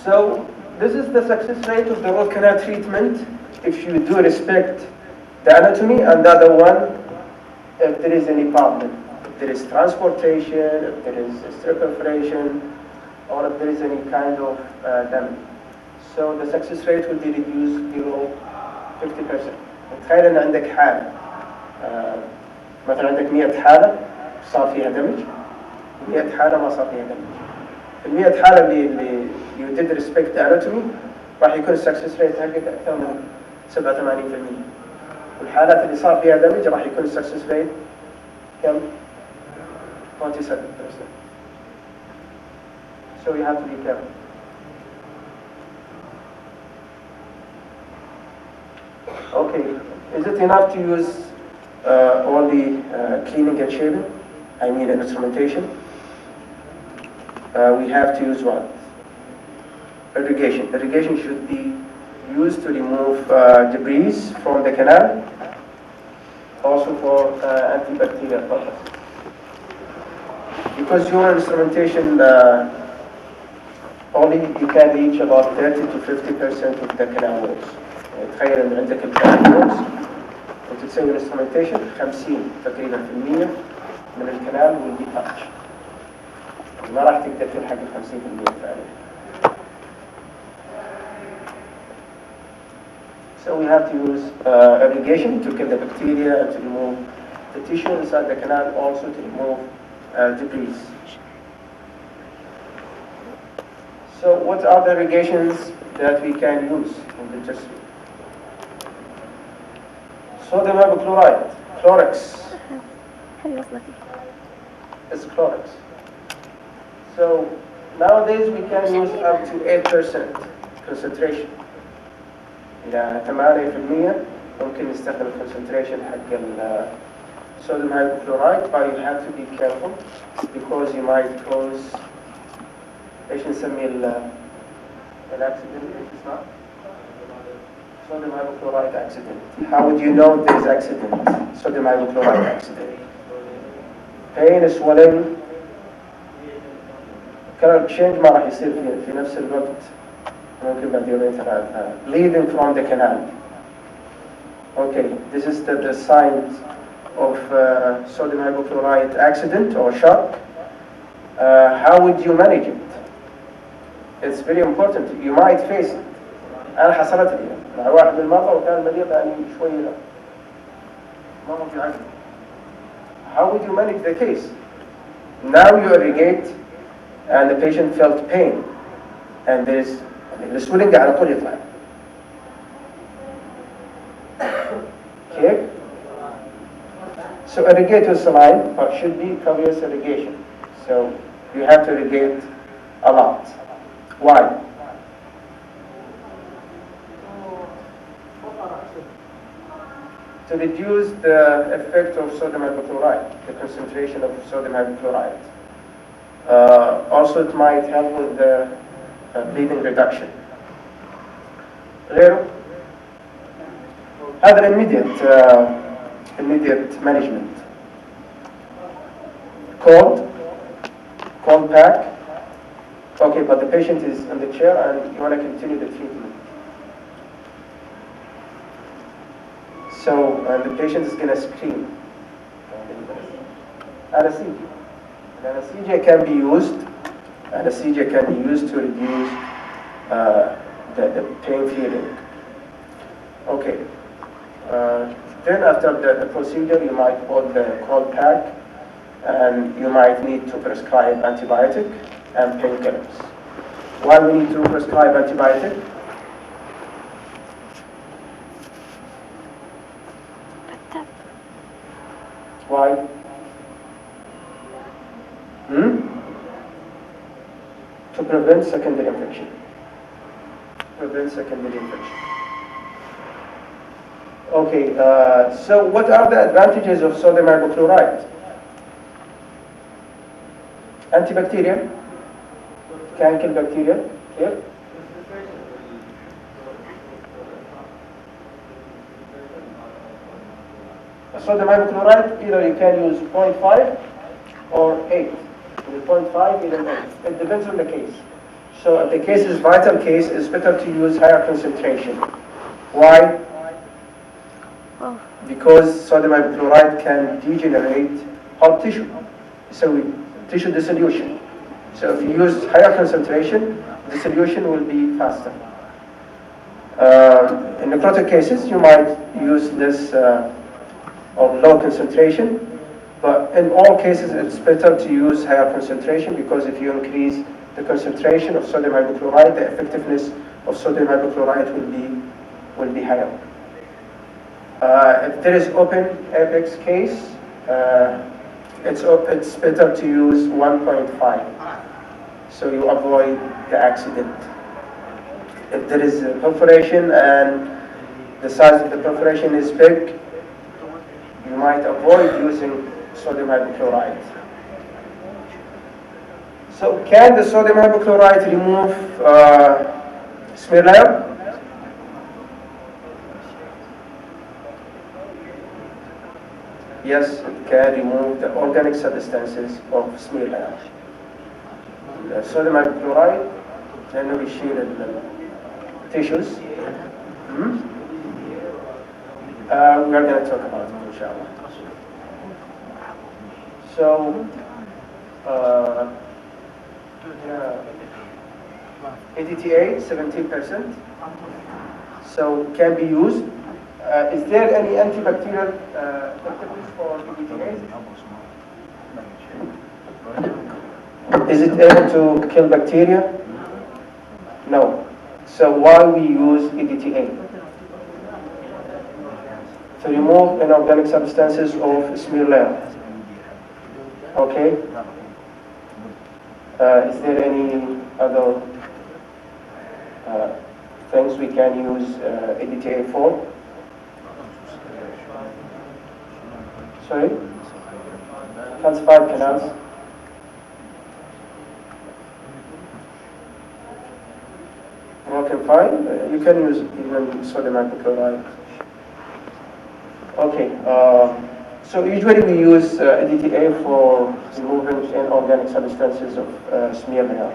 So this is the success rate of the root canal treatment if you do respect the anatomy, and the other one if there is any problem. If there is transportation, if there is strip perforation, or if there is any kind of damage. So the success rate will be reduced below 50%. تخيل ان عندك حالة مثلا عندك 100 حالة صار فيها دمج، 100 حالة ما صار فيها دمج. ال 100 حالة اللي you did respect the anatomy راح يكون السكسس ريت حقك أكثر من 87%. والحالات اللي صار فيها دمج راح يكون السكسس ريت كم؟ 47%. So you have to be careful. Okay, is it enough to use only cleaning and shaving? I mean instrumentation. We have to use what? Irrigation. Irrigation should be used to remove debris from the canal, also for antibacterial purposes. Because your instrumentation only you can reach about 30 to 50% of the canal walls. تخيل ان عندك الكانال وولز وتسوي الانسترومنتيشن 50 تقريبا في المية من الكنال will be touched. ما راح تقدر تلحق ال 50% فعلا. So we have to use irrigation to kill the bacteria and to remove the tissue inside the canal, also to remove debris. So what are the irrigations that we can use in the test? Sodium hypochlorite, Chlorex. It's Chlorex. So nowadays we can use up to 8% concentration. إلى 8% ممكن نستخدم concentration حق sodium hypochlorite, but you have to be careful because you might cause ايش نسميه الaccident اسمه sodium hypochlorite accident. How would you know there is accident? Sodium hypochlorite accident. Pain, swelling, color change ما راح يصير في نفس الوقت. ممكن بعد يومين ثلاثة. Bleeding from the canal. Okay, this is the signs of sodium hypochlorite accident or shock. How would you manage it? It's very important. You might face it. أنا حصلت لي مع واحد من المرضى وكان مريض يعني شوي ما هو في عقل. How would you manage the case? Now you irrigate and the patient felt pain and there is the swelling على طول يطلع. Okay? So irrigate with saline, but should be copious irrigation. So you have to irrigate a lot. Why? To reduce the effect of sodium hypochlorite, the concentration of sodium hypochlorite. Also it might help with the bleeding reduction. غيره هذا immediate management. Cold pack. Okay, but the patient is in the chair and you want to continue the treatment. So the patient is going to scream. Anesthesia. Anesthesia can be used. Anesthesia can be used to reduce the pain feeling. Okay. Then after the procedure, you might put the cold pack, and you might need to prescribe antibiotic and painkillers. Why we need to prescribe antibiotic? Why? To prevent secondary infection. Okay, so what are the advantages of sodium hypochlorite? Antibacterial, can kill bacteria. Yeah. Sodium hypochlorite, either you can use 0.5 or 8. With 0.5, even 8. It depends on the case. So if the case is vital case, it's better to use higher concentration. Why? Because sodium hypochlorite can degenerate hard tissue, so tissue dissolution. So if you use higher concentration, dissolution will be faster. In necrotic cases, you might use less or low concentration, but in all cases, it's better to use higher concentration because if you increase the concentration of sodium hypochlorite, the effectiveness of sodium hypochlorite will be higher. If there is open apex case, it's better to use 1.5, so you avoid the accident. If there is a perforation and the size of the perforation is big, you might avoid using sodium hypochlorite. So can the sodium hypochlorite remove smear layer? Yes, it can remove the organic substances of smear layer. The sodium hypochlorite لأنه بيشيل tissues. We are going to talk about it, inshallah. So, EDTA, 17%. So, can be used. Is there any antibacterial effectiveness for EDTA? Is it able to kill bacteria? No. So why we use EDTA? To remove inorganic substances of smear layer. Okay. Is there any other things we can use EDTA for? Sorry? Calcified canals. Okay, fine. You can use even sodium hypochlorite. Okay. So usually we use EDTA for removing inorganic substances of smear layer.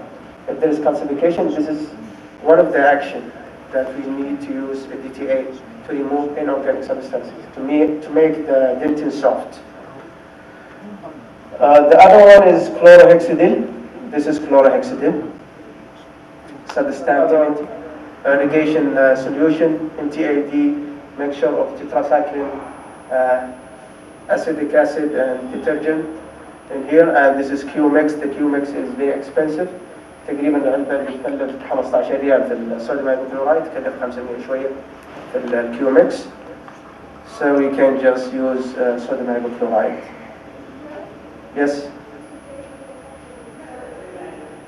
If there is calcification, this is one of the actions that we need to use EDTA to remove inorganic substances, to make the dentin soft. The other one is chlorhexidine. This is chlorhexidine. Substantive irrigation solution, MTAD, mixture of tetracycline, acetic acid and detergent in here, and this is Q-mix. The Q-mix is very expensive. تقريبا العلبة اللي تكلف 15 ريال في الصوديوم هايبوكلورايد تكلف 500 شوية في الكيو-mix. So we can just use sodium hypochlorite. Yes.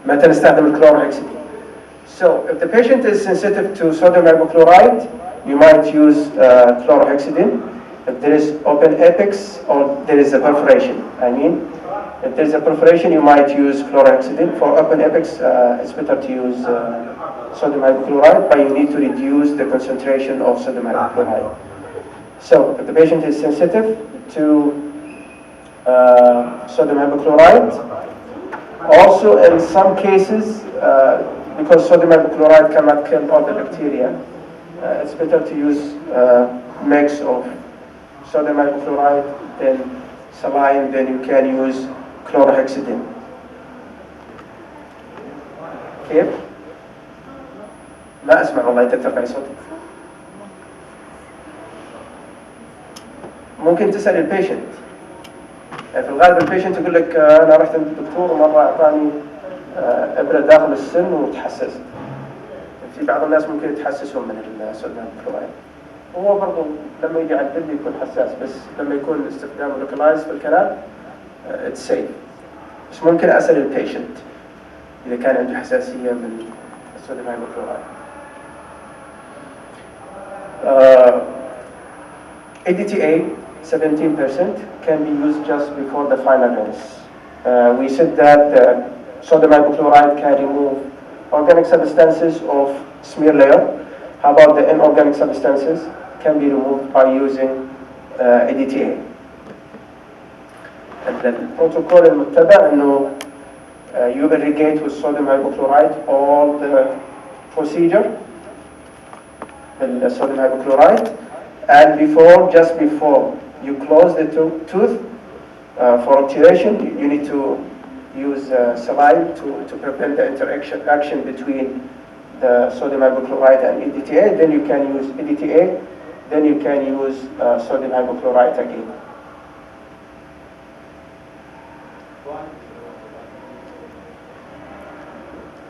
متى نستخدم الكلورهكسيدين؟ So if the patient is sensitive to sodium hypochlorite, you might use chlorhexidine. If there is open apex or there is a perforation, if there is a perforation, you might use chlorhexidine. For open apex, it's better to use sodium hypochlorite, but you need to reduce the concentration of sodium hypochlorite. So if the patient is sensitive to sodium hypochlorite, also in some cases, because sodium hypochlorite cannot kill all the bacteria, it's better to use mix of sodium hypochlorite, then saline, then you can use chlorhexidine. كيف؟ ما أسمع والله ترفع صوتك. ممكن تسأل البيشنت. في الغالب البيشنت يقول لك أنا رحت عند الدكتور ومرة أعطاني إبرة داخل السن وتحسست. في بعض الناس ممكن يتحسسون من الصوديوم هايبوكلورايد. هو برضو لما يجي على الدم يكون حساس، بس لما يكون استخدامه لوكلايز في الكلام اتس سيف. بس ممكن أسأل البيشنت إذا كان عنده حساسية من الصوديوم هايبوكلورايد. EDTA 17% can be used just before the final rinse. We said that sodium hypochlorite can remove organic substances of smear layer. How about the inorganic substances? Can be removed by using EDTA. البروتوكول المتبع انه You irrigate with sodium hypochlorite all the procedure, the sodium hypochlorite, and just before you close the tooth for obturation, you need to use saline to prevent the interaction between the sodium hypochlorite and EDTA. Then you can use EDTA, then you can use sodium hypochlorite again.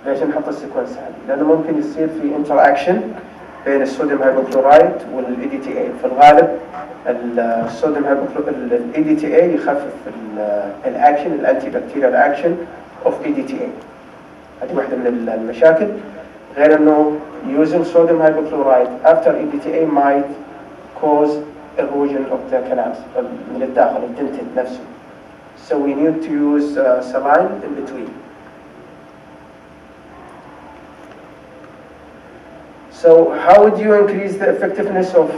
ليش نحط السيكونس هذه؟ لأنه ممكن يصير في interaction بين الصوديوم هايبوكلورايد والاي دي تي اي. في الغالب الصوديوم الاي دي تي اي يخفف الاكشن الانتي بكتيريال اكشن اوف اي دي تي اي. هذه واحده من المشاكل. غير انه using sodium hypochlorite after EDTA might cause erosion of the canals من الداخل الدنتين نفسه. So we need to use saline in between. So how would you increase the effectiveness of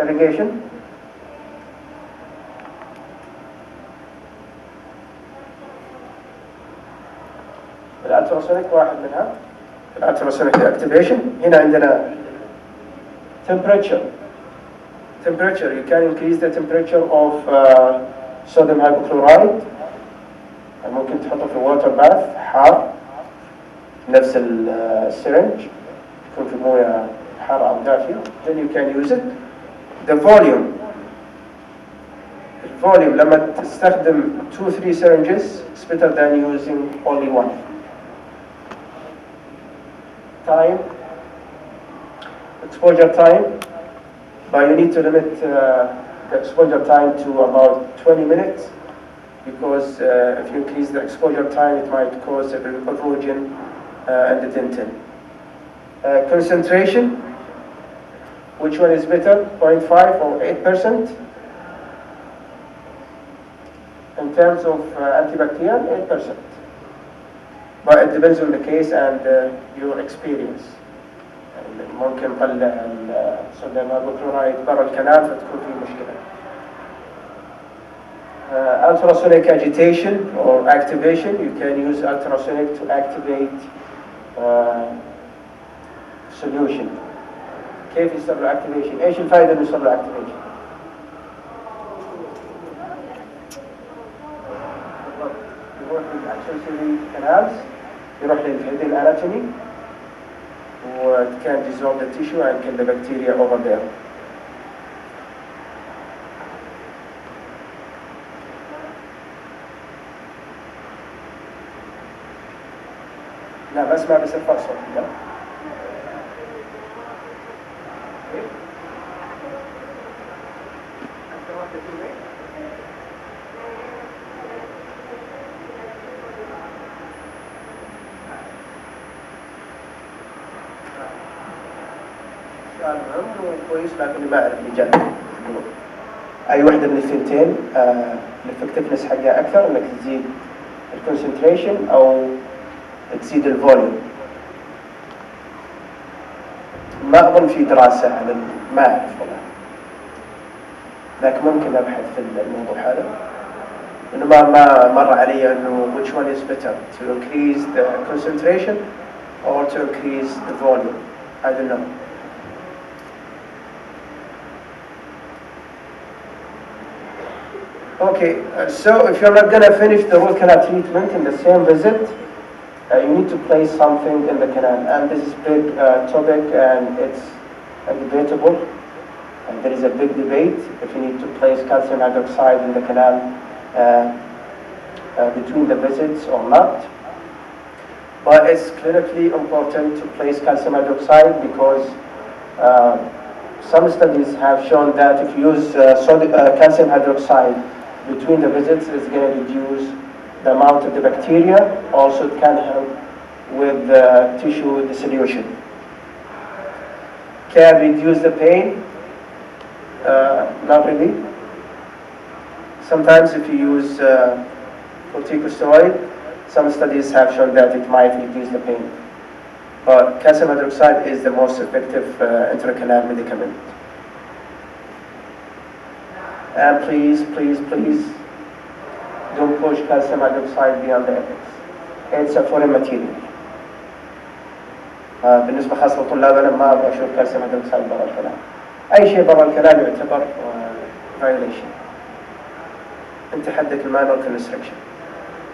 irrigation? الالتراسونيك واحد منها. الالتراسونيك activation. هنا عندنا temperature. You can increase the temperature of sodium hypochlorite. ممكن تحطه في water bath حار نفس السرنج يكون في مويه حارة أو دافية. Then you can use it. The volume لما تستخدم 2-3 syringes it's better than using only one. Time, exposure time, but you need to limit the exposure time to about 20 minutes because if you increase the exposure time it might cause erosion and the dentin. Concentration, which one is better, 0.5 or 8%? In terms of antibacterial, 8%. But it depends on the case and your experience. ممكن نطلع الصوديوم هايبوكلورايد برا الكنال فتكون فيه مشكلة. Ultrasonic agitation or activation, you can use ultrasonic to activate solution. كيف يصير له activation؟ ايش الفائدة انه يصير له activation؟ يروح للاكسسوري canals، يروح للهيدن anatomy و it can dissolve the tissue and kill the bacteria over there. لا بسمع بس ارفع صوتي. لا سؤال مهم وكويس لكني ما أعرف الإجابة. أي واحدة من الثنتين الإفكتفنس حقها أكثر إنك تزيد الكونسنتريشن أو تزيد الفوليوم. ما أظن في دراسة على ما أعرف والله، لكن ممكن أبحث في الموضوع هذا. إنه ما مر علي إنه which one is better to increase the concentration or to increase the volume. I don't know. Okay, so if you're not going to finish the root canal treatment in the same visit, you need to place something in the canal, and this is a big topic and it's debatable, and there is a big debate if you need to place calcium hydroxide in the canal between the visits or not. But it's clinically important to place calcium hydroxide because some studies have shown that if you use calcium hydroxide between the visits, it's going to reduce the amount of the bacteria. Also, it can help with tissue dissolution. Can reduce the pain? Not really. Sometimes if you use corticosteroid, some studies have shown that it might reduce the pain. But calcium hydroxide is the most effective intracanal medicament. And please don't push calcium hydroxide beyond the ethics. it's a foreign material. بالنسبة خاصة لطلابنا ما أبغى أشوف كالسيوم هيدروكسيد برا الكلام. أي شيء برا الكلام يعتبر violation. أنت حدك المانوال كونستركشن.